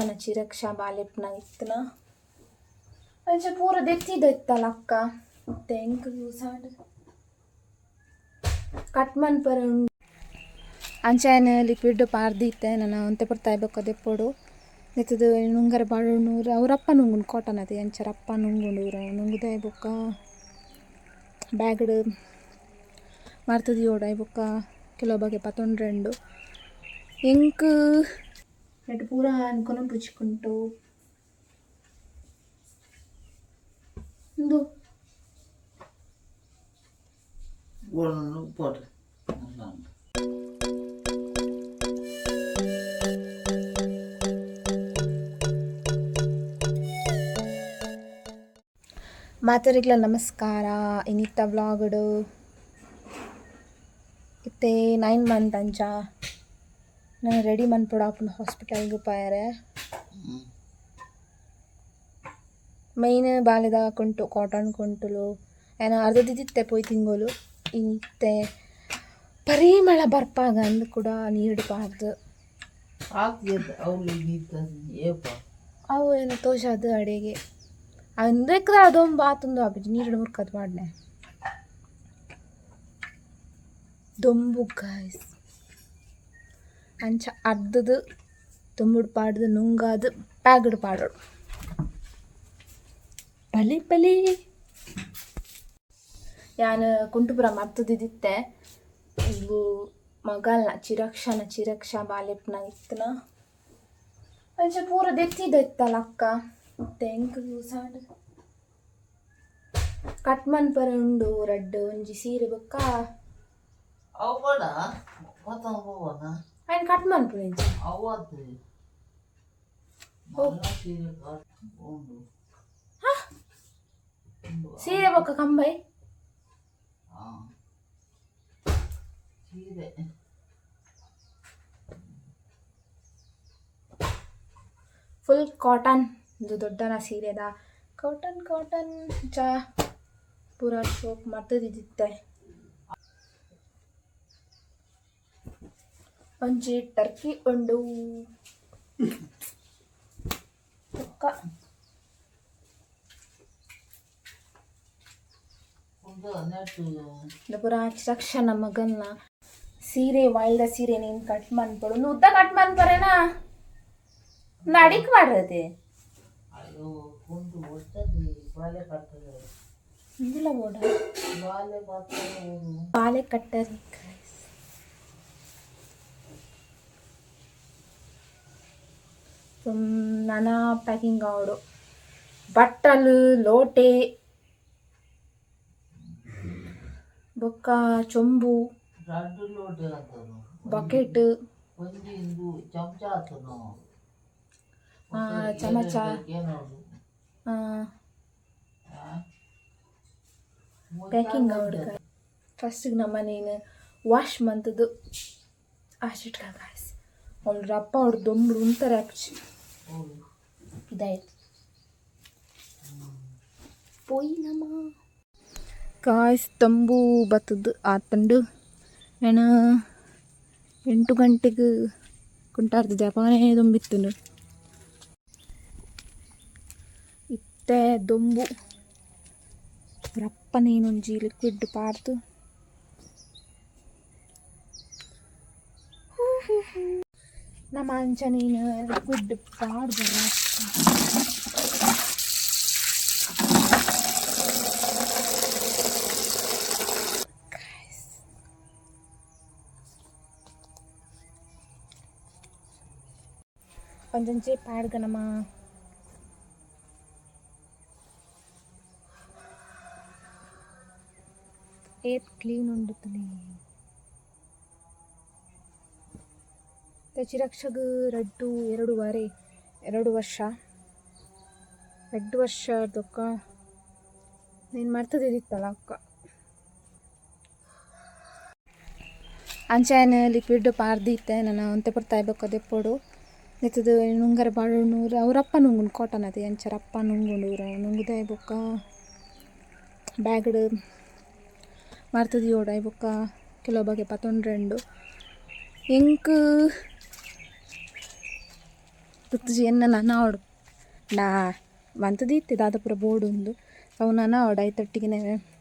ಚಿರಕ್ಷಣ ಚಿರಕ್ಷ ಬಾಲೆಪ್ನ ಇತ್ತನ ಅಂಚ ಪೂರ ದೆತ್ತಿದ್ದಲ್ಲ ಅಕ್ಕ ತೆಂಕ್ ಸಾಂಡ್ ಕಟ್ ಮನ್ಪರ ಅಂಚಾಯನ ಲಿಕ್ವಿಡ್ ಪಾರ್ದಿತ್ತೆ ನಾನು ಒಂತೆ ಬರ್ತಾಯ್ಬೇಕು ಅದೆಪ್ಪೋಡು ನೆತ್ತದು ನುಂಗರ ಬಾಳು ನೂರು ಅವರಪ್ಪ ನುಂಗುನು ಕಾಟನ್ ಅದೇ ಅಂಚರಪ್ಪ ನುಂಗುಂಡು ನುಂಗುದೇ ಬೊಕ್ಕ ಬ್ಯಾಗ್ಡ್ ಮಾರ್ತದಿ ಓಡಾಯ್ ಬೊಕ್ಕ ಕೆಲವು ಬಗೆ ಪತ್ತೊಂಡ್ರೆಂಡು ಎಂಕ್ ನೆಟ್ಟು ಪೂರ ಅನ್ಕೊಂಡು ಪುಚ್ಚಿಕೊಂಡು ಒಂದು ಮಾತರಿಗ್ಲ ನಮಸ್ಕಾರ ಇನ್ನಿತ್ತ ವ್ಲಾಗಡು ಇತ್ತೆ 9 ಮಂತ್ ಅಂಚ ನಾನು ರೆಡಿ ಮನ್ಪುಡು ಆಪುಂಡು ಹಾಸ್ಪಿಟಲ್ಗೆ ಪಾಯರೆ ಮೈನ್ ಬಾಲೆದ ಕುಂಟು ಕಾಟನ್ ಕುಂಟುಲು ಏನು ಅರ್ಧ ದಿದ್ದಿತ್ತೆ ಪೋಯ್ ತಿಂಗೋಲು ಇನ್ನಿತ್ತೆ ಪರಿಮಳ ಬರ್ಪಾಗ ಅಂದು ಕೂಡ ನೀರು ಪಾರ್ದು ಅವು ಏನು ತೋಷದು ಅಡೆಗೆ ಅಂದ್ರೆಕ್ರ ಅದೊಂದು ಬಾತೊಂದು ಆಪಿಜಿ ನೀರು ಮುರ್ಕದು ಮಾಡ್ನೆ ದೊಂಬು ಗಾಯ್ಸ್ ಅಂಚ ಅರ್ಧದು ತುಂಬುಡು ಪಾಡ್ದು ನುಂಗಾದು ಪ್ಯಾಗಡು ಪಾಡೋಡು ಬಲಿ ಬಲಿ ಯಾನು ಕುಂಟುಪುರ ಮರ್ತದಿದ್ದಿತ್ತೆ ಇವು ಮಗಲ್ನ ಚಿರಕ್ಷ ಬಾಲೆಪ್ನ ಇತ್ತನ ಅಂಚ ಪೂರ ದೆತ್ತಿದ್ದಲ್ಲ ಅಕ್ಕ ತೆಂಕ್ ಸಾಂಡ್ ಕಟ್ ಮನ್ಪರ ಉಂಡು ರಡ್ಡ್ ಒಂಜಿ ಸೀರೆ ಬೊಕ್ಕ ಆಯ್ನ್ ಕಟ್ ಮನ್ಪುನ ಸೀರೆ ಬೊಕ್ಕ ಕಂಬೈ ಫುಲ್ ಕಾಟನ್ ಇದು ದೊಡ್ಡನ ಸೀರೆದ ಕಾಟನ್ ಚಾ ಪೂರ ಸೋಪ್ ಮರ್ತದಿದ್ದಿತ್ತೆ ಒಂಜಿ ಟರ್ಕಿ ಉಂಡು ಪೂರ ಚಿರಕ್ಷಣ ಮಗನ್ನ ಸೀರೆ ವಾಯ್ದ ಸೀರೆ ನೀನು ಕಟ್ ಮನ್ಪಡು ಉದ್ದ ಕಟ್ ಮನ್ಪರೇನಾ ನಡಿಕ್ ಮಾಡ್ರದೆ ಇಂದಿಲ್ಲ ಬೋಡ ಬಾಲೆ ಕಟ್ಟರಿ ನಾನಾ ಪ್ಯಾಕಿಂಗ್ ಆವಡು ಬಟ್ಟಲು ಲೋಟೆ ಬೊಕ್ಕ ಚೊಂಬು ಬಕೆಟ್ ಚಮಚ ಪ್ಯಾಕಿಂಗ್ ಆವಡು ಫಸ್ಟಿಗೆ ನಮ್ಮ ನೀನು ವಾಶ್ ಮಂತದ್ದು ಆಶಿಟ್ಕ ಗಾಯ್ಸ್ ಅವ್ಳು ರಪ್ಪ ಅವ್ರು ದೊಂಬುಡು ಉಂತಾರೆ ಆಪ್ಚಿ ಇದಾಯ್ತು ಪೋಯಿ ನಮ್ಮ ಕಾಯ್ಸ್ ತಂಬು ಬತ್ತದು ಆತಂಡು ಏನು 8 ಗಂಟೆಗೆ ಕುಂಟಾರ್ದು ಜಪಾನೇ ದೊಂಬಿತ್ತು ಇತ್ತೆ ದೊಂಬು ರಪ್ಪ ನೀನೊಂಜಿ ಲಿಕ್ವಿಡ್ ಪಾರ್ದು ನಮ್ಮ ಅಂಚ ನೀನು ಲಿಕ್ವಿಡ್ ಪಾಡ್ದು ಒಂದೊಂಚೆ ಪಾಡ್ಗನಮ್ಮ ಏತ್ ಕ್ಲೀನ್ ಉಂಡುತ್ತಲೇ ಚಿರಕ್ಷಗ ರಡ್ಡು 2 ವರ್ಷ ದೊಕ್ಕ ನೀನು ಮರ್ತದಿತ್ತಲ್ಲ ಅಕ್ಕ ಅಂಚಾಯನ ಲಿಕ್ವಿಡ್ ಪಾರ್ದಿತ್ತೆ ನಾನು ಒಂತೆ ಬರ್ತಾಯ್ಬೇಕು ಅದೆಪ್ಪೋಡು ನೆತ್ತದು ನುಂಗರ ಬಾಳು ನೂರು ಅವರಪ್ಪ ನುಂಗುನು ಕಾಟನ್ ಅದೇ ಅಂಚರಪ್ಪ ನುಂಗುಂಡು ನುಂಗುದೇ ಬೊಕ್ಕ ಬ್ಯಾಗ್ಡ್ ಮಾರ್ತದಿ ಓಡಾಯ್ ಬೊಕ್ಕ ಕೆಲವು ಬಗೆ ಪತ್ತೊಂಡ್ರೆಂಡು ಎಂಕ್ ತುತ್ತುಜಿ ಎನ್ನ ನನ್ನ ಆಡು ನಾ ಮಂತ್ ದೀತೆ ದಾದಾಪುರ ಬೋರ್ಡ್ ಒಂದು ಅವು ನನ್ನ ಆಡು ಐತೊಟ್ಟಿಗೆ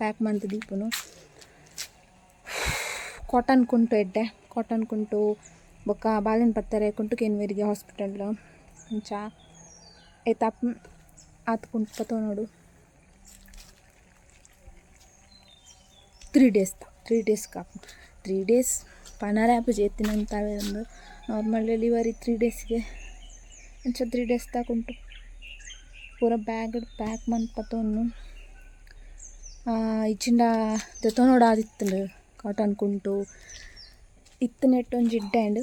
ಪ್ಯಾಕ್ ಮಂತ್ ದೀಪನು ಕಾಟನ್ ಕುಂಟು ಎಡ್ಡೆ ಕಾಟನ್ ಕುಂಟು ಬೊಕ್ಕ ಬಾಲಿನ ಪತ್ತಾರೆ ಕುಂಟು ಕೇನ್ವೇರಿಗೆ ಹಾಸ್ಪಿಟಲ್ ಅಂಚ ಏತಾಪ್ ಆತ್ ಕುಂಟು ಪತ್ತೋ ನೋಡು 3 days ಕಾಪು 3 days ಪನಾರ ಆ್ಯಪ್ ಜೇತಿನಂತಾವೆ ಒಂದು ನಾರ್ಮಲ್ ಡೆಲಿವರಿ 3 daysಗೆ ಅಂಚ 3 days ತಾಕುಂಟು ಪೂರ ಬ್ಯಾಗ್ ಪ್ಯಾಕ್ ಮಂತ್ ಪತ್ತೋನು ಇಚ್ಚಿಂಡ ದೆತೋ ನೋಡ ಆದಿತ್ತಂಡು ಕಾಟನ್ ಕುಂಟು ಇತ್ತು ನೆಟ್ ಒಂದು ಜಿಡ್ಡ್ಯಾಂಡ್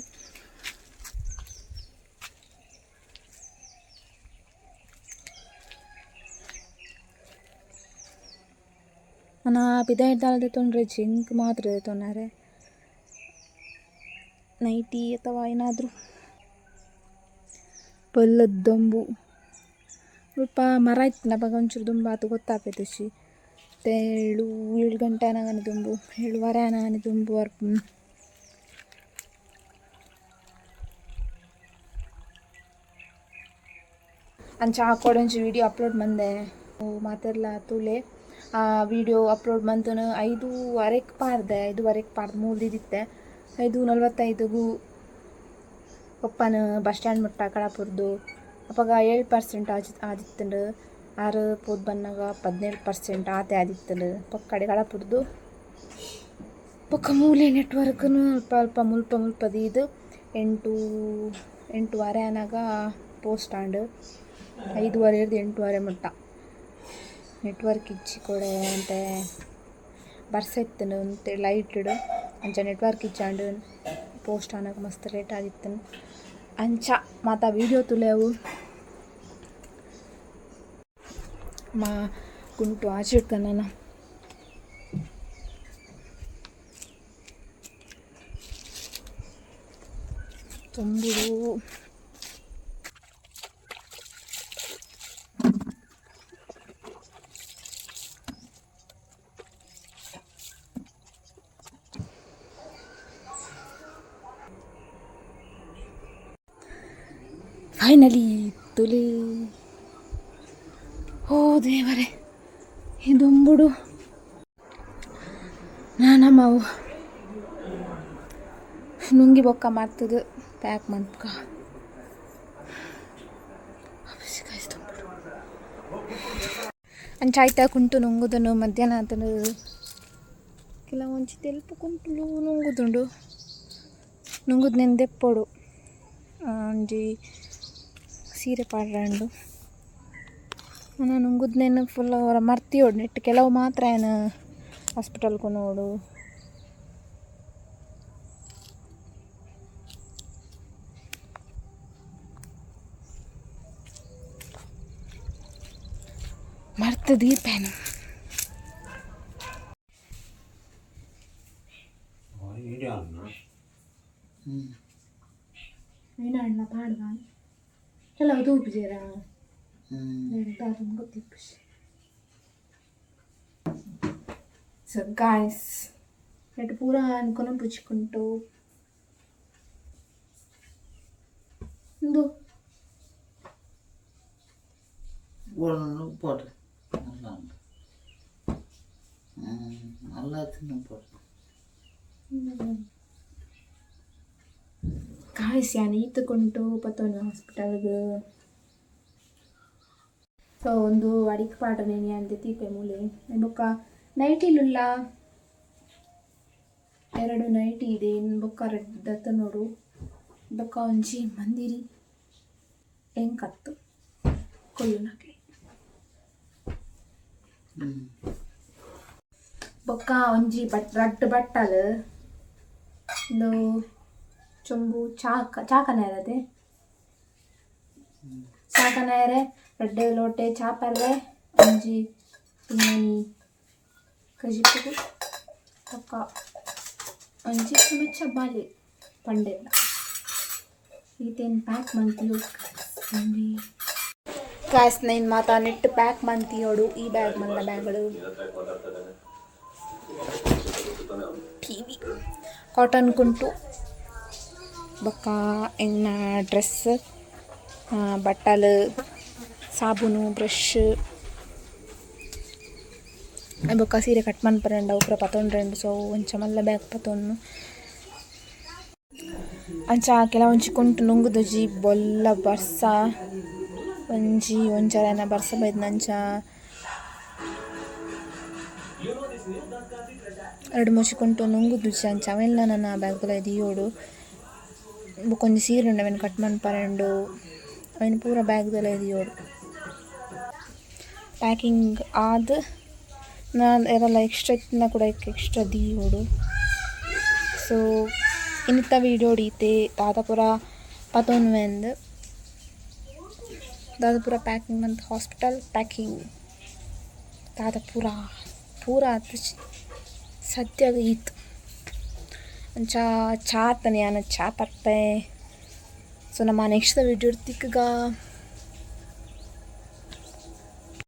ನಾ ಪಿದ ಹಿಡ್ದಾಲ್ದೆ ತೊಂದರೆ ಜಿಂಕ್ ಮಾತ್ರ ತೊಂದರೆ ನೈಟಿ ಅಥವಾ ಏನಾದರೂ ಪಲ್ಲದ ದೊಂಬು ಸ್ವಲ್ಪ ಮರ ಇತ್ತು ನಮಗೆ ಒಂಚೂರು ದುಂಬು ಅದು ಗೊತ್ತಾಗ್ತೈತೆ ಶಿ 7 ಗಂಟೆ ಅನಗಾನೆ ದುಂಬು 7:15 ಅನಗಾನೆ ದುಂಬು ಅಂಚ ಹಾಕೊಡೊಂಚು ವೀಡಿಯೋ ಅಪ್ಲೋಡ್ ಮಂದೆ ಮಾತೆಲ್ಲ ತುಲೆ ಆ ವಿಡಿಯೋ ಅಪ್ಲೋಡ್ ಮಂತನು 5:15 ಪಾರ್ದೆ 5:15 ಪಾರ್ದು 3 ದಿದಿತ್ತೆ 5:45ಗೂ ಪಪ್ಪನ ಬಸ್ ಸ್ಟ್ಯಾಂಡ್ ಮುಟ್ಟ ಕಳಪುರ್ದು ಅಪ್ಪಾಗ 7% ಆದಿತ್ತಂಡು ಆರು ಪೋದ್ ಬನ್ನಾಗ 17% ಆತೆ ಆದಿತ್ತಂಡು ಪಕ್ಕಡೆ ಕಳಪುರ್ದು ಪಕ್ಕ ಮೂಲೆ ನೆಟ್ವರ್ಕ್ನು ಅಲ್ಪ ಮುಲ್ಪದೀದು 8:30 ಅನಾಗ ಪೋಸ್ಟ್ ಸ್ಟ್ಯಾಂಡ್ 5:15 8:30 ಮುಟ್ಟ ನೆಟ್ವರ್ಕ್ ಇಚ್ಚಿ ಕೊಡೆ ಅಂತೆ ಬರ್ಸೆತ್ತನು ಅಂತೆ ಲೈಟ್ ಅಂಚ ನೆಟ್ವರ್ಕ್ ಇಚ್ಚಾಂಡು ಪೋಸ್ಟ್ ಆನಾಗ ಮಸ್ತ್ ಲೇಟ್ ಆಗಿತ್ತನು ಅಂಚ ಮಾತ ವೀಡಿಯೋ ತುಲೆವು ಮಾ ಕುಂಟು ಆಚಿಡ್ಕನ ತೊಂಬುಡು ಫೈನಲಿ ತುಲಿ ಓ ದೇವರೇ ಇದೊಂಬುಡು ನಮ್ಮವು ನುಂಗಿ ಬೊಕ್ಕ ಮಾಡ್ತದೆ ಪ್ಯಾಕ್ ಮಾಡ್ಕ ಅಂಚ ಆಯ್ತಾ ಕುಂಟು ನುಂಗುದನು ಮಧ್ಯಾಹ್ನ ಆತನು ಕೆಲವೊಂಚಿ ತೆಲ್ಪ ಕುಂಟು ನುಂಗುದುಂಡು ನುಂಗುದು ನೆಂದೆಪ್ಪೋಡು ಒಂಜಿ ಸೀರೆ ಪಾಡ್ರಂಡು ನಾನು ನುಂಗುದ್ನೇನು ಫುಲ್ ಅವರ ಮರ್ತಿಯೋಡು ನೆಟ್ಟು ಕೆಲವು ಮಾತ್ರ ಏನು ಹಾಸ್ಪಿಟಲ್ಗೂ ನೋಡು ಮರ್ತು ದೀಪೇನು ಏನ ಪಾಡ್ಗ ಕೆಲವು ತೂಪಿಜೇರ ಗೊತ್ತಿಪ್ಪು ಸೊ ಗಾಯ್ಸ್ ನೆಟ್ಟು ಪೂರ ಅನ್ಕೊಂಡು ಪುಚ್ಚಿಕೊಂಡು ಒಂದು ಗಾಯ್ಸ್ ಯಾನು ಈತುಕೊಂಡು ಪತ್ತೋನು ಹಾಸ್ಪಿಟಲ್ಗೆ ಸೊ ಒಂದು ಅಡಿಗೆ ಪಾಡನೇನಿ ಅಂದೆ ತೀಪೆ ಮೂಲೆ ಬೊಕ್ಕ ನೈಟಿಲುಲ್ಲ 2 ನೈಟಿ ಇದೆ ಬೊಕ್ಕ ರೆಡ್ ನೋಡು ಬೊಕ್ಕ ಒಂಜಿ ಮಂದಿರಿ ಎಂಕತ್ತು ಕೊಲ್ಲುನಕ್ಲಿ ಬೊಕ್ಕ ಒಂಜಿ ರಡ್ಡ್ ಬಟ್ಟಲು ಒಂದು ಚೊಂಬು ಚಾಕನೇರದೆ ಚಾಕನೇರೆ ರೆಡ್ ಲೋಟೆ ಚಾಪರ್ರೆ ಒಂಜಿ ತುಮ್ಮನಿ ಕಜಿಪುಡು ಬೊಕ್ಕ ಒಂಜಿ ಚಮಚ ಬಾಲೆ ಪಂಡೆಲ್ಲ ಈತೇನು ಪ್ಯಾಕ್ ಮಂತಿಯೋ ಗಾಯ್ಸ್ ನೈನ್ ಮಾತಾ ನೆಟ್ ಪ್ಯಾಕ್ ಮಂತಿಯೋಡು ಈ ಬ್ಯಾಗ್ ಮಲ್ಲ ಬ್ಯಾಗ್ಗಳು ಟಿವಿ ಕಾಟನ್ ಕುಂಟು ಬೊಕ್ಕ ಎನ್ನ ಡ್ರೆಸ್ ಬಟ್ಟಲು ಸಾಬೂನು ಬ್ರಷ್ ಬೊಕ್ಕ ಸೀರೆ ಕಟ್ ಮನ್ಪರೆಂಡ ಉಪ್ರ ಪತೊಂಡ್ರೆಂಡು ಸೊ ಒಂಚ ಮಲ್ಲ ಬ್ಯಾಗ್ ಪತೊನ್ನು ಅಂಚ ಕೆಲವೊಂಜಿ ಕುಂಟು ನುಂಗುದುಜಿ ಬೊಲ್ಲ ಬರ್ಸ ಒಂಚರ ಬರ್ಸ ಬೈದ್ನ ಅಂಚ 2-3 ಕುಂಟು ನುಂಗುದುಜಿ ಅಂಚ ಅವೆಲ್ಲ ನನ್ನ ಬ್ಯಾಗ್ಲ ದಿಯೋಡು ಬೊಕೊಂಜಿ ಸೀರೆ ಉಂಡು ಅವೆನ್ ಕಟ್ ಮನ್ಪರೆಂಡು ಅವೆನ್ ಪೂರ ಬ್ಯಾಗ್ದಲ ದಿಯೋಡು ಪ್ಯಾಕಿಂಗ್ ಆದ್ ನಾನು ಎರಲ್ಲ ಎಕ್ಸ್ಟ್ರಾ ಇತ್ತಿನ ಕೂಡ ಎಕ್ಸ್ಟ್ರಾ ದಿಯೋಡು ಸೊ ಇನ್ನಿತ್ತ ವೀಡಿಯೋ ಹೊಡೀತೆ ದಾದಾಪುರ ಪತೊನ್ವೆಂದು Dadapura packing month hospital packing Dadapura ಪೂರ ಸದ್ಯಗ ಈತ್ ಅಂಚ ಚಾ ತನೆ ಚಾ ತಪ್ಪೆ ಸೊ ನಮ್ಮ ನೆಕ್ಸ್ಟ್ ವೀಡಿಯೋ ಇರ್ತಿಕ್ಗ